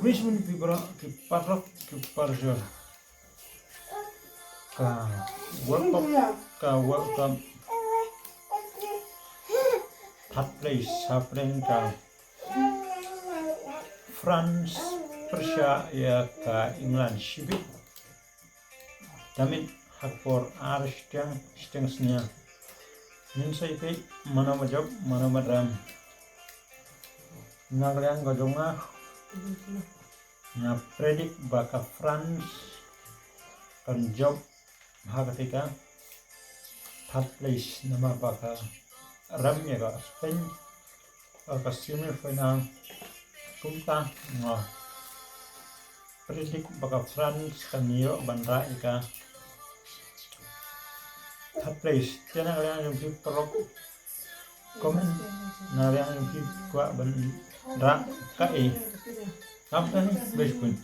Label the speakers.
Speaker 1: Richmond Pibra Kiparok Kiparjo World Cup third place Sapren ka France Persia ya ka England Shibit damit hakpor steng Ninsay kay manamajab manamadram ngagalian gajonga na predik baka France kan job hakatika third place nama baka ramya ka Spain ka semifinal kumta nga predik baka France kan niyo bandra ika third place tiana kalian yung perok komen na yang yung kwa bandra ka apa nih best pun